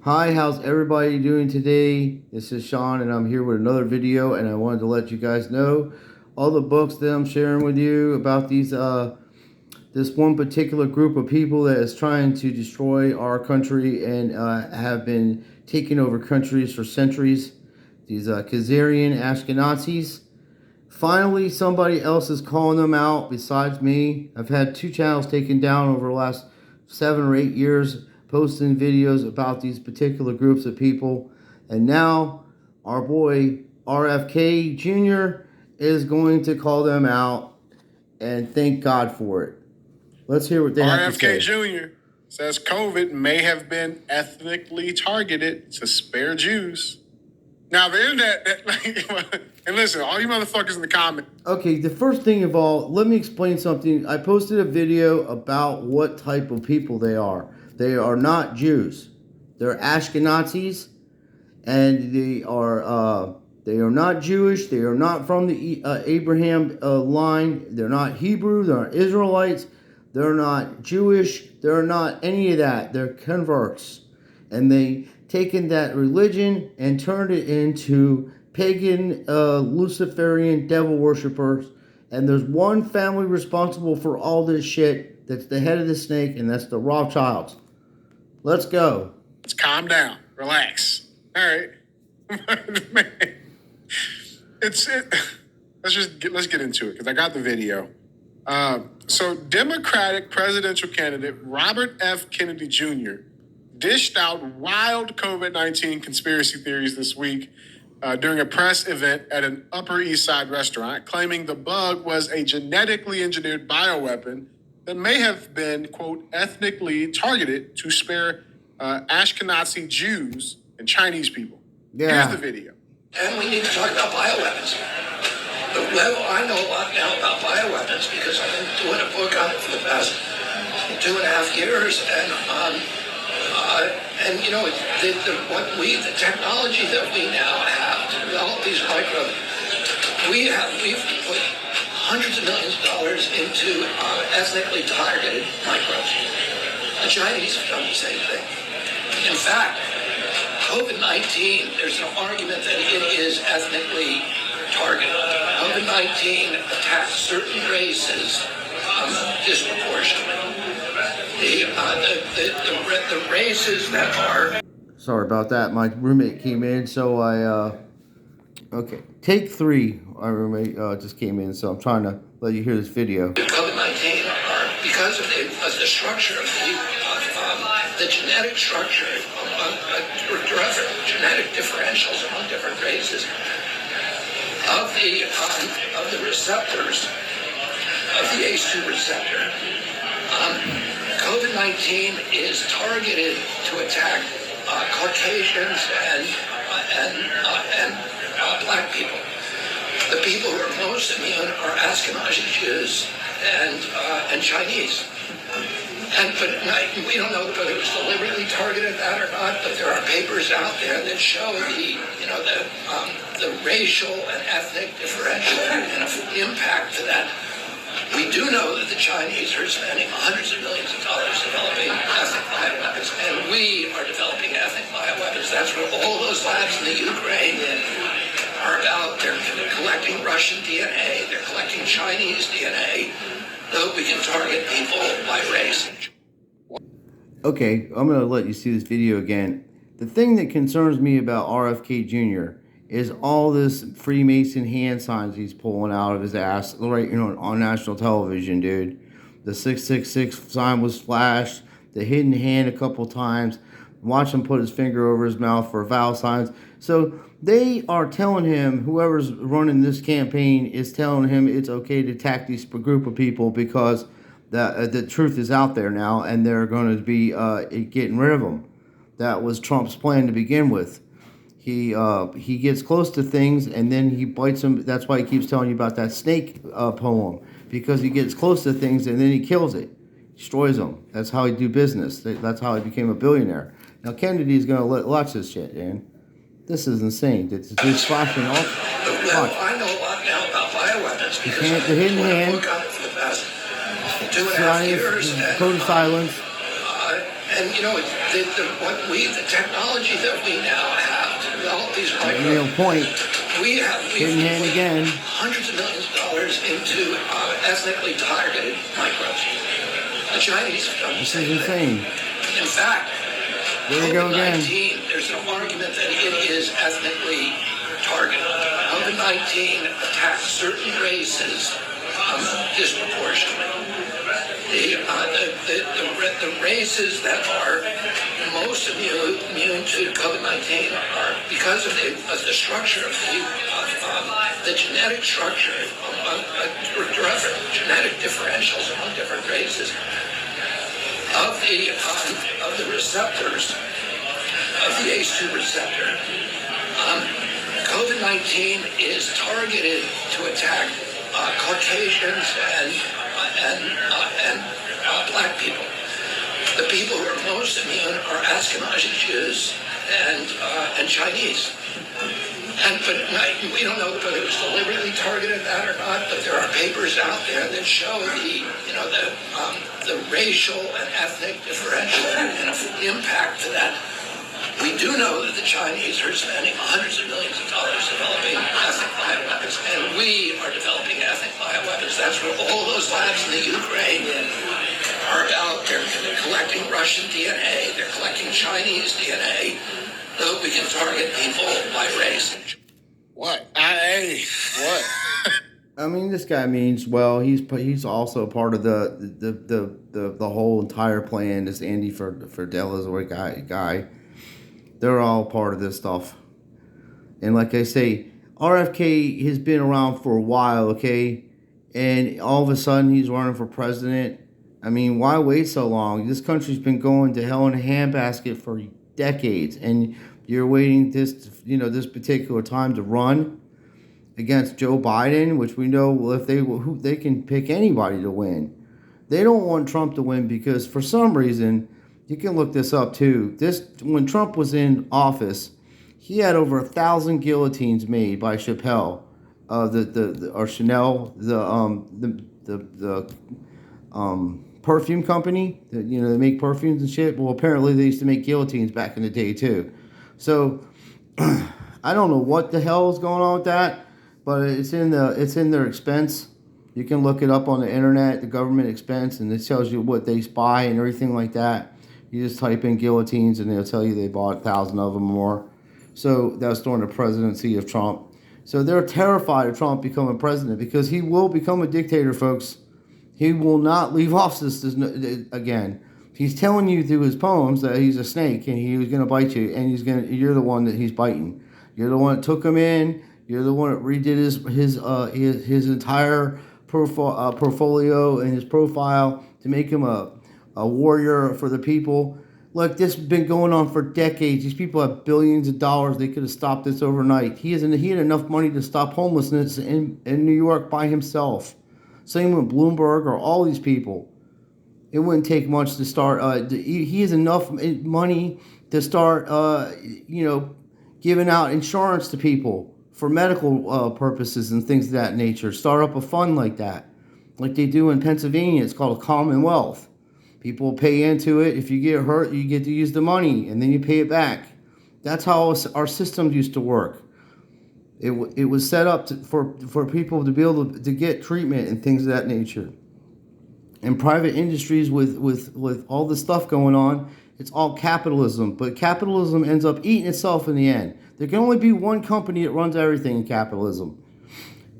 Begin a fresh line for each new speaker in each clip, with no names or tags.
Hi, how's everybody doing today? This is Sean, and I'm here with another video, and I wanted to let you guys know all the books that I'm sharing with you about this one particular group of people that is trying to destroy our country and have been taking over countries for centuries. These Khazarian Ashkenazis. Finally, somebody else is calling them out besides me. I've had 2 channels taken down over the last 7 or 8 years, posting videos about these particular groups of people. And now our boy RFK Jr. is going to call them out, and thank God for it. Let's hear what they have to say.
RFK Jr. says COVID may have been ethnically targeted to spare Jews. Now, the internet, and listen, all you motherfuckers in the comments.
Okay, the first thing of all, let me explain something. I posted a video about what type of people they are. They are not Jews. They're Ashkenazis, and they are not Jewish. They are not from the Abraham line. They're not Hebrew. They're not Israelites. They're not Jewish. They're not any of that. They're converts, and they taken that religion and turned it into pagan, Luciferian devil worshippers. And there's one family responsible for all this shit. That's the head of the snake, and that's the Rothschilds. Let's go.
Let's calm down. Relax. All right. Man. Let's get into it because I got the video. So Democratic presidential candidate Robert F. Kennedy Jr. dished out wild COVID-19 conspiracy theories this week during a press event at an Upper East Side restaurant, claiming the bug was a genetically engineered bioweapon that may have been, quote, ethnically targeted to spare Ashkenazi Jews and Chinese people.
Yeah.
Here's the video.
And we need to talk about bioweapons. Well, I know a lot now about bioweapons because I've been doing a book on it for the past 2.5 years, and you know, the technology that we now have to develop these microbes, we've put hundreds of millions of dollars into ethnically targeted microbes. The Chinese have done the same thing. In fact, COVID-19, there's an argument that it is ethnically targeted. COVID-19 attacks certain races disproportionately. The races that are...
Sorry about that. My roommate came in, so okay. Take 3. Our roommate just came in, so I'm trying to let you hear this video.
COVID-19 are because of the structure of the genetic structure, genetic differentials among different races of the receptors of the ACE2 receptor. COVID-19 is targeted to attack Caucasians and black people. The people who are most immune are Ashkenazi Jews and Chinese. But we don't know whether it was deliberately targeted that or not. But there are papers out there that show the racial and ethnic differential and impact to that. We do know that the Chinese are spending hundreds of millions of dollars developing ethnic bioweapons, and we are developing ethnic bioweapons. That's what all those labs in the Ukraine are about. They're collecting Russian DNA, they're collecting Chinese DNA, so we can target people by race.
Okay, I'm going to let you see this video again. The thing that concerns me about RFK Jr. is all this Freemason hand signs he's pulling out of his ass, right, on national television, dude. The 666 sign was flashed, the hidden hand a couple times. Watch him put his finger over his mouth for vowel signs. So they are telling him, whoever's running this campaign is telling him it's okay to attack this group of people because the truth is out there now, and they're going to be getting rid of them. That was Trump's plan to begin with. He gets close to things and then he bites them. That's why he keeps telling you about that snake poem, because he gets close to things and then he kills it, destroys them. That's how he do business. That's how he became a billionaire. Now Kennedy's going to watch this shit, man. This is insane. It's flashing off.
Well, I know a lot now about bioweapons because
the hidden hand,
for the past 2.5 years.
code of silence.
And you know, the technology that we now have to develop these
Real
microbes,
point.
we've
Hidden hand
put
again.
hundreds of millions of dollars into ethnically targeted microbes. The Chinese have done the
This is
same thing.
insane.
In fact,
There we go again.
COVID-19, there's an argument that it is ethnically targeted. COVID-19 attacks certain races disproportionately. The races that are most immune to COVID-19 are because of the structure of the genetic structure of genetic differentials among different races of the receptors of the ACE2 receptor. COVID-19 is targeted to attack Caucasians and black people. The people who are most immune are Ashkenazi Jews and Chinese. But we don't know whether it was deliberately targeted that or not. But there are papers out there that show the racial and ethnic differential impact to that. We do know that the Chinese are spending hundreds of millions of dollars developing ethnic bioweapons, and we are developing ethnic bioweapons. That's what all those labs in the Ukraine are about. They're collecting Russian DNA, they're collecting Chinese DNA, so we can target people by race.
What? What?
I mean, this guy means well. He's also part of the whole entire plan. This Andy Friedela's or guy. They're all part of this stuff. And like I say, RFK has been around for a while, okay? And all of a sudden he's running for president. I mean, why wait so long? This country's been going to hell in a handbasket for decades, and you're waiting this particular time to run against Joe Biden, which we know if they can pick anybody to win. They don't want Trump to win because for some reason, you can look this up too. When Trump was in office, he had over 1,000 guillotines made by Chappelle, or Chanel, the perfume company. They make perfumes and shit. Well, apparently they used to make guillotines back in the day too. So I don't know what the hell is going on with that, but it's in their expense. You can look it up on the internet, the government expense, and it tells you what they spy and everything like that. You just type in guillotines and they'll tell you they bought 1,000 of them or more. So that's during the presidency of Trump. So they're terrified of Trump becoming president because he will become a dictator, folks. He will not leave office again. He's telling you through his poems that he's a snake and he was going to bite you, and you're the one that he's biting. You're the one that took him in. You're the one that redid his entire portfolio and his profile to make him a warrior for the people. Look, this has been going on for decades. These people have billions of dollars. They could have stopped this overnight. He had enough money to stop homelessness in New York by himself. Same with Bloomberg or all these people. It wouldn't take much to start. He has enough money to start, giving out insurance to people for medical purposes and things of that nature. Start up a fund like that, like they do in Pennsylvania. It's called a Commonwealth. People pay into it. If you get hurt, you get to use the money, and then you pay it back. That's how our system used to work. It was set up for people to be able to get treatment and things of that nature. And private industries with all the stuff going on, it's all capitalism. But capitalism ends up eating itself in the end. There can only be one company that runs everything in capitalism.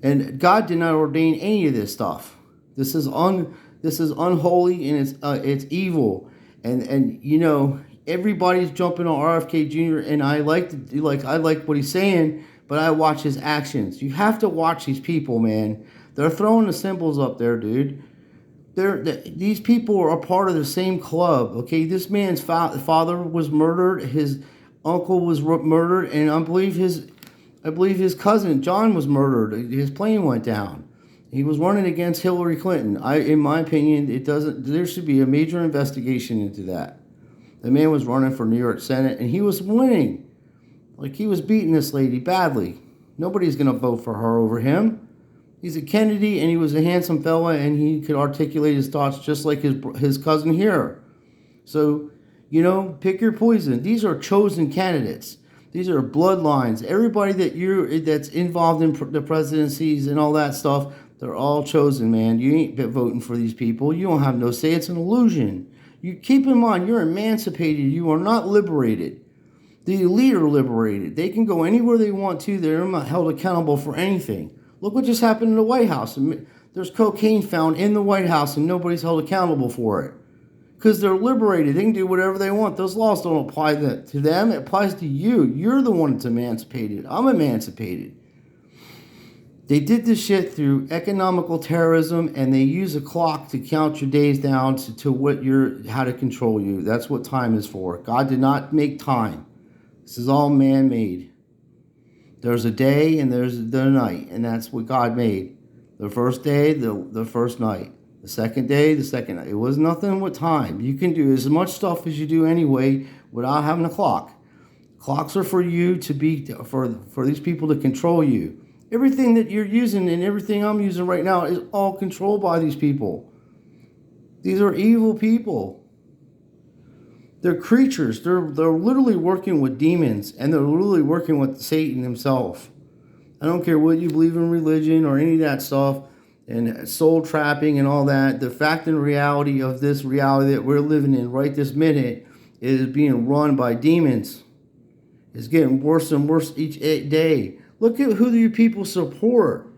And God did not ordain any of this stuff. This is unholy, and it's evil. And everybody's jumping on RFK Jr. and I like what he's saying, but I watch his actions. You have to watch these people, man. They're throwing the symbols up there, dude. These people are a part of the same club. Okay, this man's father was murdered. His uncle was murdered, and I believe his cousin John was murdered. His plane went down. He was running against Hillary Clinton. In my opinion, there should be a major investigation into that. The man was running for New York Senate, and he was winning. Like, he was beating this lady badly. Nobody's going to vote for her over him. He's a Kennedy, and he was a handsome fella, and he could articulate his thoughts just like his cousin here. So You know, pick your poison. These are chosen candidates. These are bloodlines. Everybody that's involved in the presidencies and all that stuff, they're all chosen, man. You ain't voting for these people. You don't have no say. It's an illusion. You keep in mind, you're emancipated. You are not liberated. The elite are liberated. They can go anywhere they want to. They're not held accountable for anything. Look what just happened in the White House. There's cocaine found in the White House and nobody's held accountable for it. Because they're liberated. They can do whatever they want. Those laws don't apply to them. It applies to you. You're the one that's emancipated. I'm emancipated. They did this shit through economical terrorism, and they use a clock to count your days down to how to control you. That's what time is for. God did not make time. This is all man-made. There's a day and there's the night, and that's what God made. The first day, the first night. The second day, the second night. It was nothing with time. You can do as much stuff as you do anyway without having a clock. Clocks are for you to be, for these people to control you. Everything that you're using and everything I'm using right now is all controlled by these people. These are evil people. They're creatures. They're literally working with demons, and they're literally working with Satan himself. I don't care what you believe in religion or any of that stuff and soul trapping and all that. The fact and reality of this reality that we're living in right this minute is being run by demons. It's getting worse and worse each day. Look at who you people support.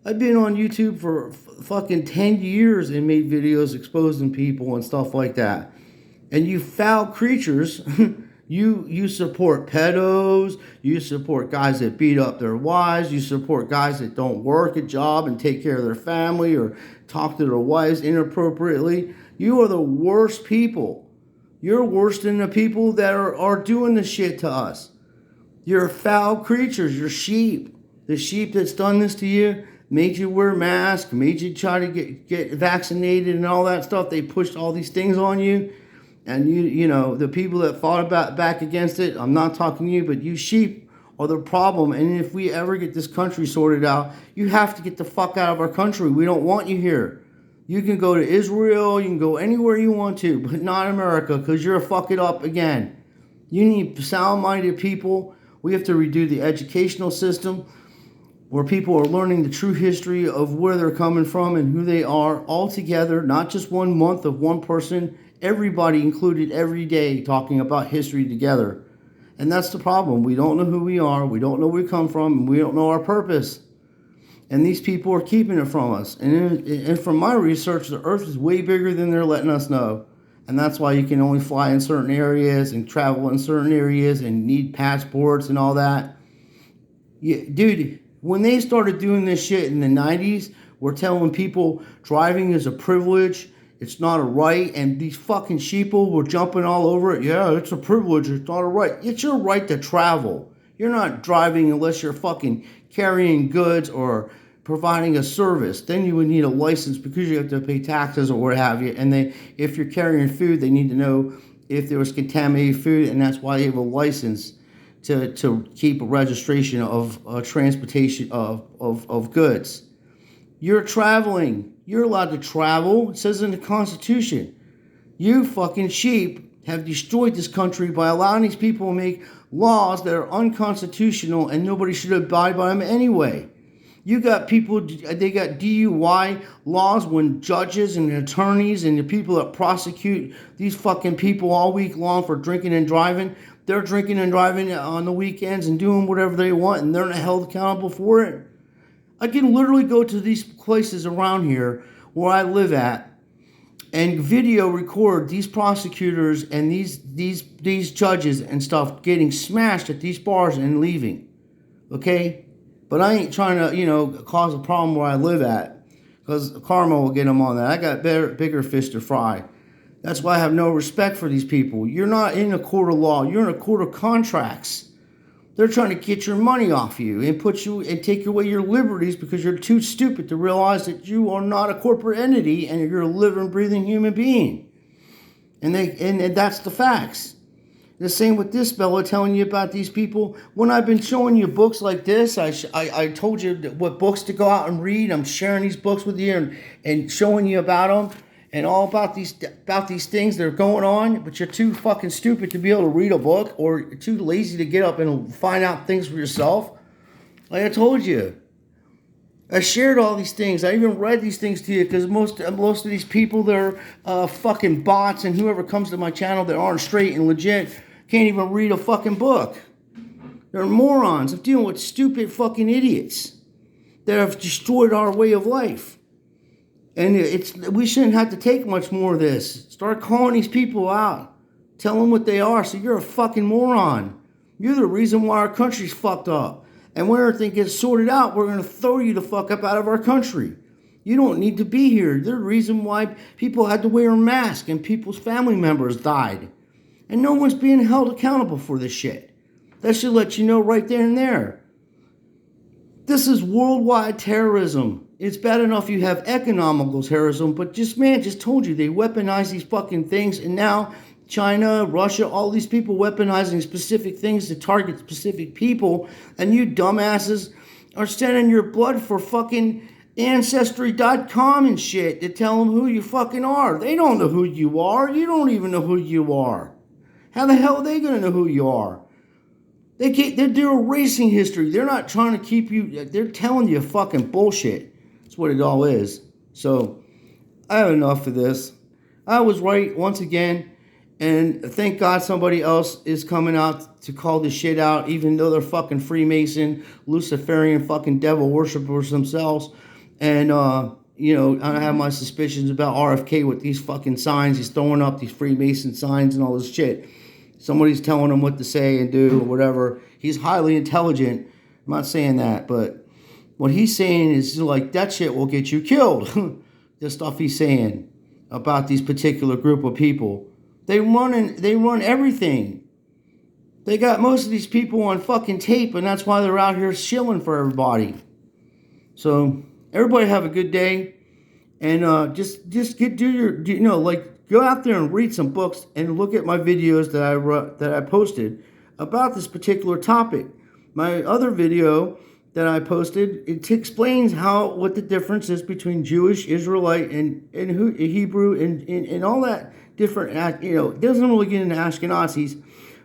I've been on YouTube for fucking 10 years and made videos exposing people and stuff like that. And you foul creatures, you support pedos, you support guys that beat up their wives, you support guys that don't work a job and take care of their family or talk to their wives inappropriately. You are the worst people. You're worse than the people that are doing the shit to us. You're foul creatures. You're sheep. The sheep that's done this to you, made you wear masks, made you try to get vaccinated and all that stuff. They pushed all these things on you. And you know, the people that fought back against it, I'm not talking to you, but you sheep are the problem. And if we ever get this country sorted out, you have to get the fuck out of our country. We don't want you here. You can go to Israel, you can go anywhere you want to, but not America, because you're a fuck it up again. You need sound-minded people. We have to redo the educational system where people are learning the true history of where they're coming from and who they are all together, not just 1 month of one person, everybody included every day talking about history together. And that's the problem. We don't know who we are, we don't know where we come from, and we don't know our purpose. And these people are keeping it from us. And from my research, the earth is way bigger than they're letting us know. And that's why you can only fly in certain areas and travel in certain areas and need passports and all that. Yeah, dude, when they started doing this shit in the 90s, we're telling people driving is a privilege, it's not a right, and these fucking sheeple were jumping all over it. Yeah, it's a privilege, it's not a right. It's your right to travel. You're not driving unless you're fucking carrying goods or providing a service. Then you would need a license because you have to pay taxes or what have you. And if you're carrying food, they need to know if there was contaminated food, and that's why they have a license to keep a registration of transportation of goods. You're traveling. You're allowed to travel. It says in the Constitution. You fucking sheep have destroyed this country by allowing these people to make laws that are unconstitutional, and nobody should abide by them anyway. You got people, they got DUI laws when judges and attorneys and the people that prosecute these fucking people all week long for drinking and driving, they're drinking and driving on the weekends and doing whatever they want, and they're not held accountable for it. I can literally go to these places around here where I live at and video record these prosecutors and these judges and stuff getting smashed at these bars and leaving. Okay? But I ain't trying to, cause a problem where I live at, because karma will get them on that. I got bigger fish to fry. That's why I have no respect for these people. You're not in a court of law. You're in a court of contracts. They're trying to get your money off you and put you and take away your liberties because you're too stupid to realize that you are not a corporate entity and you're a living, breathing human being. And that's the facts. The same with this fella telling you about these people. When I've been showing you books like this, I told you what books to go out and read. I'm sharing these books with you and showing you about them. and all about these things that are going on, but you're too fucking stupid to be able to read a book, or you're too lazy to get up and find out things for yourself. Like I told you, I shared all these things. I even read these things to you because most of these people, they're fucking bots, and whoever comes to my channel that aren't straight and legit can't even read a fucking book. They're morons. I'm dealing with stupid fucking idiots that have destroyed our way of life. And we shouldn't have to take much more of this. Start calling these people out. Tell them what they are. So you're a fucking moron. You're the reason why our country's fucked up. And when everything gets sorted out, we're going to throw you the fuck up out of our country. You don't need to be here. They're the reason why people had to wear a mask and people's family members died. And no one's being held accountable for this shit. That should let you know right there and there. This is worldwide terrorism. It's bad enough you have economical terrorism, but just told you they weaponize these fucking things, and now China, Russia, all these people weaponizing specific things to target specific people, and you dumbasses are sending your blood for fucking Ancestry.com and shit to tell them who you fucking are. They don't know who you are. You don't even know who you are. How the hell are they going to know who you are? They're erasing history. They're not trying to keep you. They're telling you fucking bullshit. That's what it all is. So, I have enough of this. I was right once again. And thank God somebody else is coming out to call this shit out, even though they're fucking Freemason, Luciferian fucking devil worshippers themselves. And, I have my suspicions about RFK with these fucking signs. He's throwing up these Freemason signs and all this shit. Somebody's telling him what to say and do or whatever. He's highly intelligent. I'm not saying that, but what he's saying is like, that shit will get you killed. The stuff he's saying about these particular group of people. They run everything. They got most of these people on fucking tape, and that's why they're out here shilling for everybody. So everybody have a good day, and go out there and read some books and look at my videos that I posted about this particular topic. My other video that I posted, it explains what the difference is between Jewish, Israelite, and Hebrew, and all that different. It doesn't really get into Ashkenazis,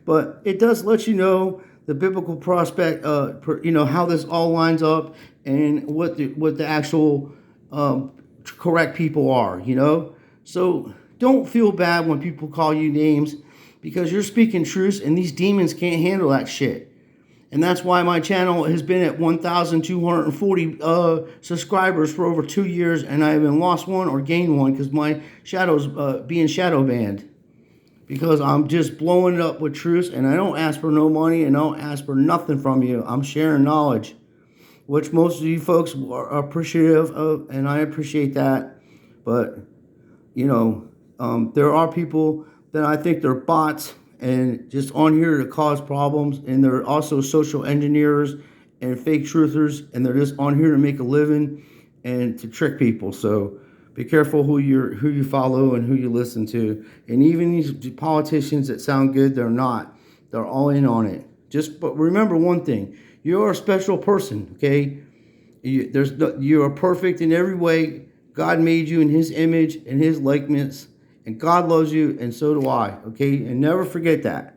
but it does let you know the biblical prospect. How this all lines up and what the actual correct people are. So don't feel bad when people call you names, because you're speaking truth, and these demons can't handle that shit. And that's why my channel has been at 1,240 subscribers for over 2 years, and I haven't lost one or gained one because my shadow's being shadow banned. Because I'm just blowing it up with truth, and I don't ask for no money, and I don't ask for nothing from you. I'm sharing knowledge, which most of you folks are appreciative of, and I appreciate that. But, there are people that I think they're bots and just on here to cause problems, and they're also social engineers and fake truthers, and they're just on here to make a living and to trick people. So be careful who you follow and who you listen to. And even these politicians that sound good, they're not. They're all in on it. But remember one thing: you're a special person. Okay, you are perfect in every way. God made you in His image and His likeness. And God loves you, and so do I, okay? And never forget that.